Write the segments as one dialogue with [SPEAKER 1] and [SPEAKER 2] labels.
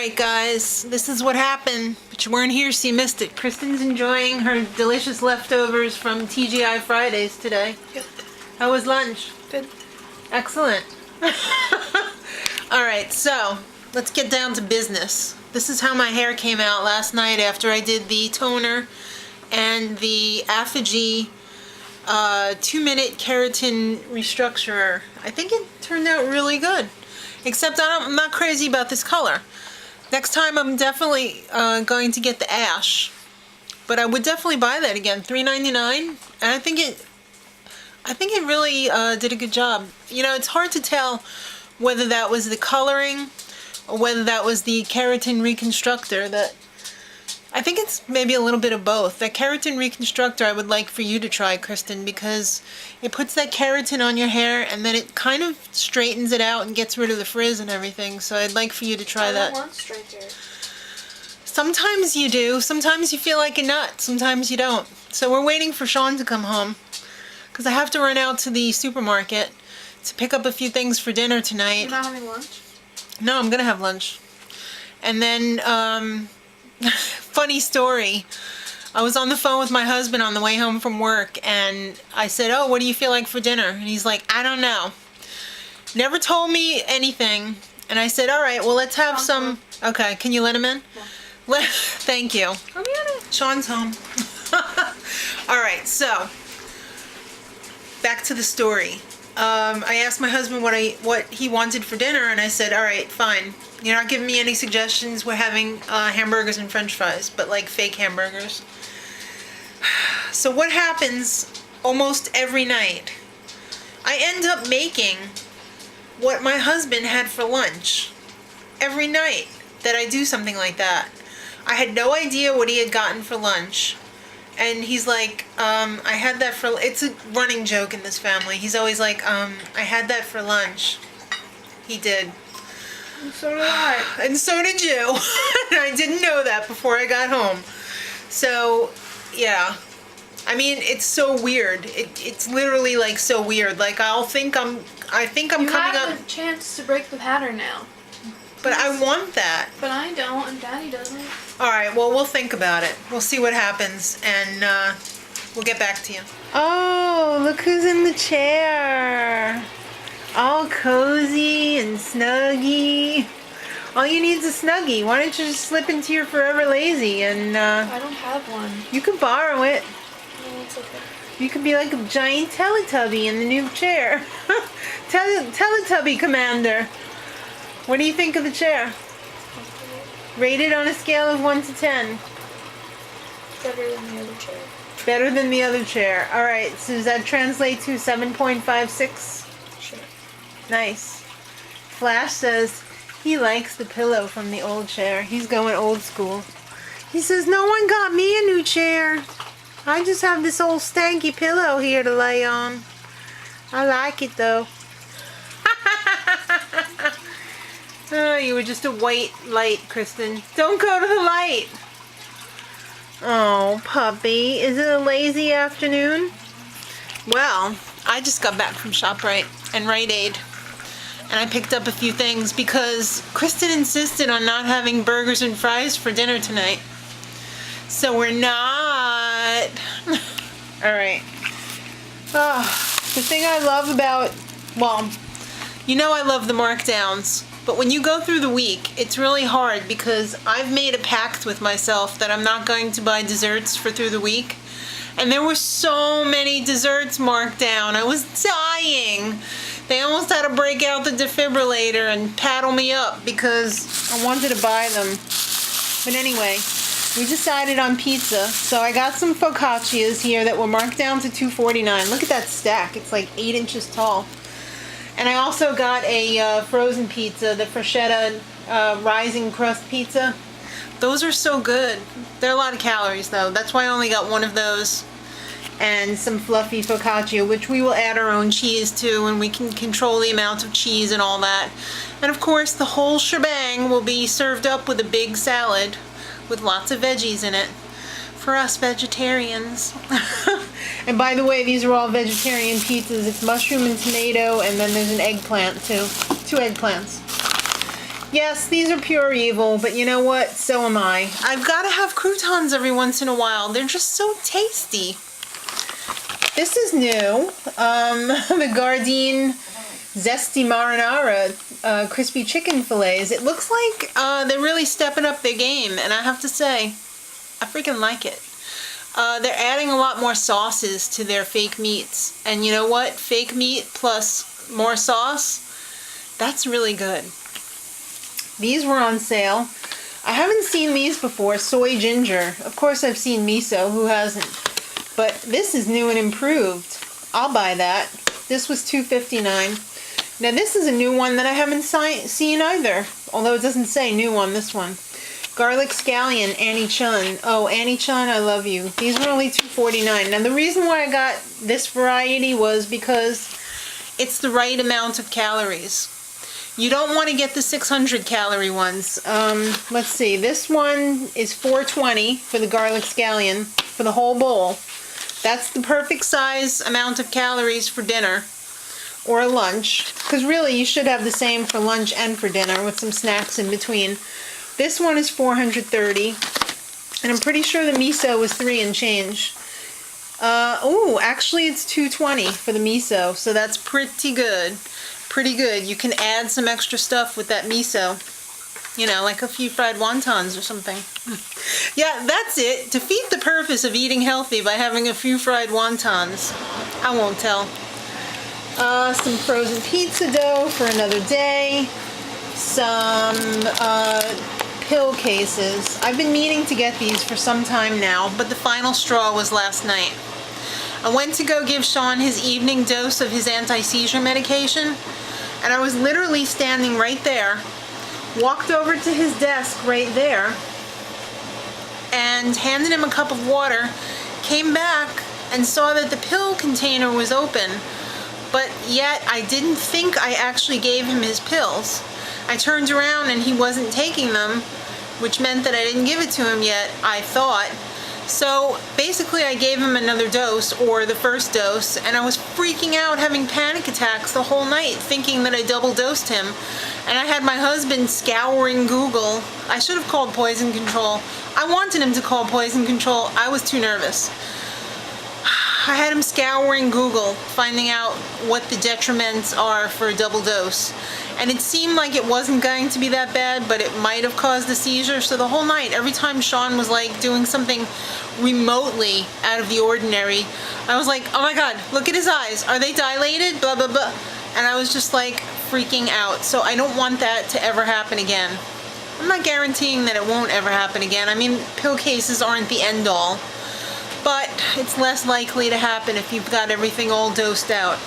[SPEAKER 1] Alright guys, this is what happened, but you weren't here so you missed it. Kristen's enjoying her delicious leftovers from TGI Fridays today.
[SPEAKER 2] Yep.
[SPEAKER 1] How was lunch?
[SPEAKER 2] Good.
[SPEAKER 1] Excellent. Alright, so let's get down to business. This is how my hair came out last night after I did the toner and the Apogee 2-minute keratin restructurer. I think it turned out really good. Except I'm not crazy about this color. Next time I'm definitely going to get the ash, but I would definitely buy that again. $3.99, and I think it really did a good job. You know, it's hard to tell whether that was the coloring or whether that was the keratin reconstructor. I think it's maybe a little bit of both. That keratin reconstructor I would like for you to try, Kristen, because it puts that keratin on your hair and then it kind of straightens it out and gets rid of the frizz and everything. So I'd like for you to try that.
[SPEAKER 2] I don't want straight hair.
[SPEAKER 1] Sometimes you do. Sometimes you feel like a nut. Sometimes you don't. So we're waiting for Sean to come home because I have to run out to the supermarket to pick up a few things for dinner tonight.
[SPEAKER 2] You're not having lunch?
[SPEAKER 1] No, I'm going to have lunch. And then... funny story. I was on the phone with my husband on the way home from work and I said, "Oh, what do you feel like for dinner?" And he's like, "I don't know." Never told me anything. And I said, "All right, well, let's have some..." Okay, can you let him in?
[SPEAKER 2] Yeah.
[SPEAKER 1] Thank you.
[SPEAKER 2] Come here.
[SPEAKER 1] Sean's home. All right, so back to the story. I asked my husband what he wanted for dinner, and I said, "All right, fine. You're not giving me any suggestions. We're having hamburgers and French fries, but like fake hamburgers." So what happens almost every night? I end up making what my husband had for lunch every night that I do something like that. I had no idea what he had gotten for lunch. And he's like, I had that for... It's a running joke in this family. He's always like, I had that for lunch. He did.
[SPEAKER 2] And so did I.
[SPEAKER 1] And so did you. And I didn't know that before I got home. So, yeah. I mean, it's so weird. It's literally like so weird. Like I think I'm coming up...
[SPEAKER 2] You have the chance to break the pattern now.
[SPEAKER 1] But I want that.
[SPEAKER 2] But I don't, and Daddy doesn't.
[SPEAKER 1] Alright, well, we'll think about it. We'll see what happens, and we'll get back to you. Oh, look who's in the chair. All cozy and snuggy. All you need is a snuggie. Why don't you just slip into your Forever Lazy and...
[SPEAKER 2] I don't have one.
[SPEAKER 1] You can borrow it.
[SPEAKER 2] No, it's okay.
[SPEAKER 1] You could be like a giant Teletubby in the new chair. Teletubby Commander. What do you think of the chair? Rated on a scale of 1 to 10.
[SPEAKER 2] Better than the other chair.
[SPEAKER 1] Better than the other chair. Alright, so does that translate to 7.56?
[SPEAKER 2] Sure.
[SPEAKER 1] Nice. Flash says he likes the pillow from the old chair. He's going old school. He says, "No one got me a new chair. I just have this old stanky pillow here to lay on. I like it though." Oh, you were just a white light, Kristen. Don't go to the light. Oh, puppy. Is it a lazy afternoon? Well, I just got back from ShopRite and Rite Aid. And I picked up a few things because Kristen insisted on not having burgers and fries for dinner tonight. So we're not. Alright. Oh, the thing I love about... Well, you know I love the markdowns. But when you go through the week, it's really hard because I've made a pact with myself that I'm not going to buy desserts for through the week. And there were so many desserts marked down. I was dying. They almost had to break out the defibrillator and paddle me up because I wanted to buy them. But anyway, we decided on pizza. So I got some focaccias here that were marked down to $2.49. Look at that stack. It's like 8 inches tall. And I also got a frozen pizza, the Freshetta rising crust pizza. Those are so good. They're a lot of calories though. That's why I only got one of those. And some fluffy focaccia, which we will add our own cheese to, and we can control the amount of cheese and all that. And of course the whole shebang will be served up with a big salad with lots of veggies in it. For us vegetarians. And by the way, these are all vegetarian pizzas. It's mushroom and tomato, and then there's an eggplant too. 2 eggplants. Yes, these are pure evil, but you know what? So am I. I've got to have croutons every once in a while. They're just so tasty. This is new. The Gardein Zesty Marinara crispy chicken fillets. It looks like they're really stepping up their game, and I have to say, I freaking like it. They're adding a lot more sauces to their fake meats. And you know what? Fake meat plus more sauce, that's really good. These were on sale. I haven't seen these before, soy ginger. Of course I've seen miso, who hasn't? But this is new and improved. I'll buy that. This was $2.59. Now this is a new one that I haven't seen either, although it doesn't say new on this one. Garlic scallion, Annie Chun. Oh, Annie Chun, I love you. These were only $2.49. Now the reason why I got this variety was because it's the right amount of calories. You don't want to get the 600 calorie ones. Let's see, this one is $4.20 for the garlic scallion for the whole bowl. That's the perfect size amount of calories for dinner or lunch, because really you should have the same for lunch and for dinner with some snacks in between. This one is $430, and I'm pretty sure the miso was $3 and change. Oh, actually it's $2.20 for the miso, so that's pretty good. Pretty good. You can add some extra stuff with that miso. You know, like a few fried wontons or something. Yeah, that's it. Defeat the purpose of eating healthy by having a few fried wontons. I won't tell. Some frozen pizza dough for another day. Some pill cases. I've been meaning to get these for some time now, but the final straw was last night. I went to go give Sean his evening dose of his anti-seizure medication, and I was literally standing right there, walked over to his desk right there, and handed him a cup of water, came back and saw that the pill container was open, but yet I didn't think I actually gave him his pills. I turned around and he wasn't taking them, which meant that I didn't give it to him yet, I thought. So basically I gave him another dose, or the first dose, and I was freaking out, having panic attacks the whole night, thinking that I double dosed him. And I had my husband scouring Google. I should have called poison control. I wanted him to call poison control. I was too nervous. I had him scouring Google, finding out what the detriments are for a double dose. And it seemed like it wasn't going to be that bad, but it might have caused a seizure. So the whole night, every time Sean was like doing something remotely out of the ordinary, I was like, oh my God, look at his eyes. Are they dilated? Blah, blah, blah. And I was just like freaking out. So I don't want that to ever happen again. I'm not guaranteeing that it won't ever happen again. I mean, pill cases aren't the end all, but it's less likely to happen if you've got everything all dosed out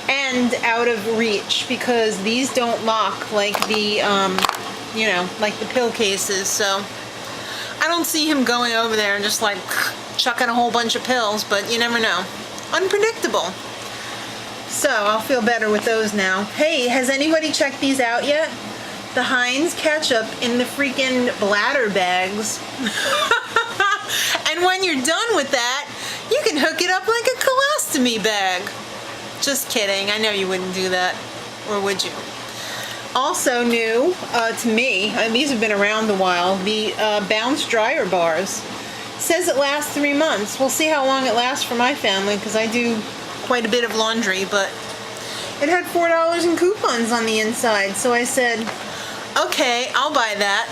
[SPEAKER 1] and out of reach, because these don't lock like the, you know, like the pill cases. So I don't see him going over there and just like chucking a whole bunch of pills, but you never know. Unpredictable. So I'll feel better with those now. Hey, has anybody checked these out yet? The Heinz ketchup in the freaking bladder bags. And when you're done with that, you can hook it up like a colostomy bag. Just kidding. I know you wouldn't do that. Or would you? Also new to me, these have been around a while, the Bounce dryer bars. It says it lasts 3 months. We'll see how long it lasts for my family, because I do quite a bit of laundry, but it had $4 in coupons on the inside. So I said, okay, I'll buy that.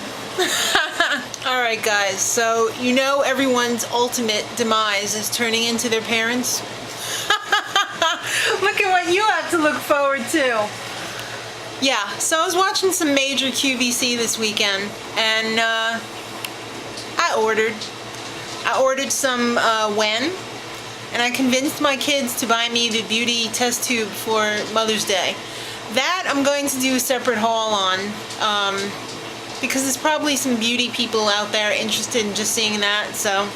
[SPEAKER 1] Alright guys, so you know everyone's ultimate demise is turning into their parents. Look at what you have to look forward to. Yeah, so I was watching some major QVC this weekend, and I ordered some Wen, and I convinced my kids to buy me the beauty test tube for Mother's Day. That I'm going to do a separate haul on, because there's probably some beauty people out there interested in just seeing that, so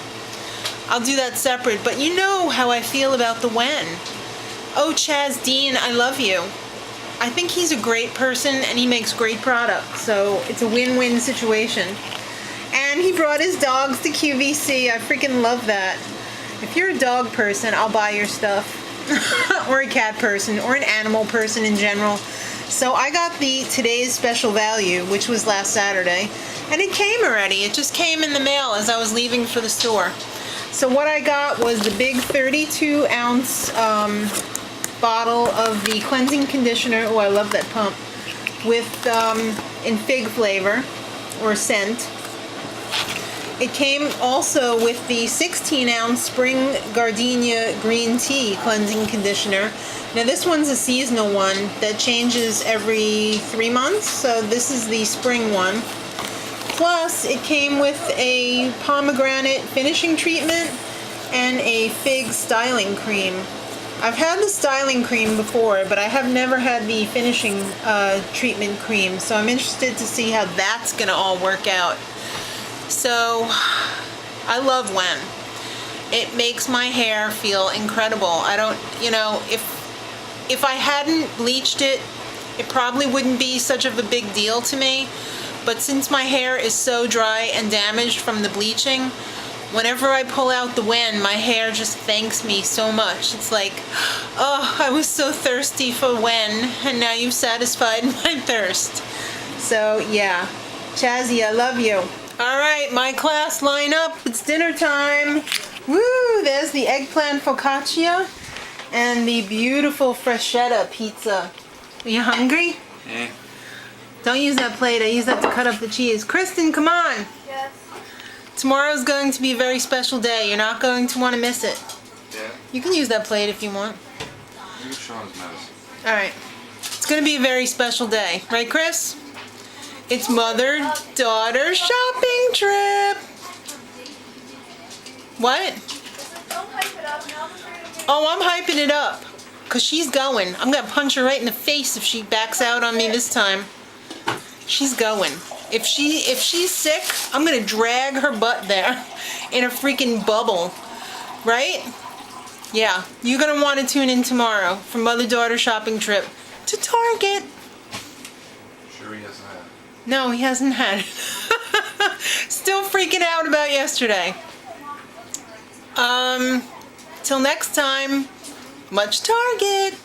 [SPEAKER 1] I'll do that separate. But you know how I feel about the Wen. Oh, Chaz Dean, I love you. I think he's a great person and he makes great products, so it's a win-win situation. And he brought his dogs to QVC. I freaking love that. If you're a dog person, I'll buy your stuff. Or a cat person, or an animal person in general. So I got the today's special value, which was last Saturday, and it came already. It just came in the mail as I was leaving for the store. So what I got was the big 32-ounce bottle of the cleansing conditioner. Oh, I love that pump. With in fig flavor or scent. It came also with the 16-ounce Spring Gardenia Green Tea Cleansing Conditioner. Now this one's a seasonal one that changes every 3 months, so this is the spring one. Plus, it came with a pomegranate finishing treatment and a fig styling cream. I've had the styling cream before, but I have never had the finishing treatment cream, so I'm interested to see how that's gonna all work out. So, I love Wen. It makes my hair feel incredible. I don't, you know, if I hadn't bleached it, it probably wouldn't be such of a big deal to me. But since my hair is so dry and damaged from the bleaching, whenever I pull out the Wen, my hair just thanks me so much. It's like, oh, I was so thirsty for Wen, and now you've satisfied my thirst. So, yeah. Chazzy, I love you. All right, my class, line up. It's dinner time. Woo! There's the eggplant focaccia and the beautiful freschetta pizza. Are you hungry?
[SPEAKER 3] Yeah.
[SPEAKER 1] Don't use that plate. I use that to cut up the cheese. Kristen, come on.
[SPEAKER 2] Yes.
[SPEAKER 1] Tomorrow's going to be a very special day. You're not going to want to miss it.
[SPEAKER 3] Yeah.
[SPEAKER 1] You can use that plate if you want.
[SPEAKER 3] Maybe Sean's medicine.
[SPEAKER 1] All right. It's going to be a very special day. Right, Chris? It's mother-daughter shopping trip. What?
[SPEAKER 2] Don't hype it up. Now I'm afraid of getting...
[SPEAKER 1] Oh, I'm hyping it up. Because she's going. I'm going to punch her right in the face if she backs out on me this time. She's going. If she's sick, I'm going to drag her butt there in a freaking bubble. Right? Yeah. You're going to want to tune in tomorrow for mother-daughter shopping trip to Target.
[SPEAKER 3] Sure he hasn't had it.
[SPEAKER 1] No, he hasn't had it. Still freaking out about yesterday. Till next time, much Target.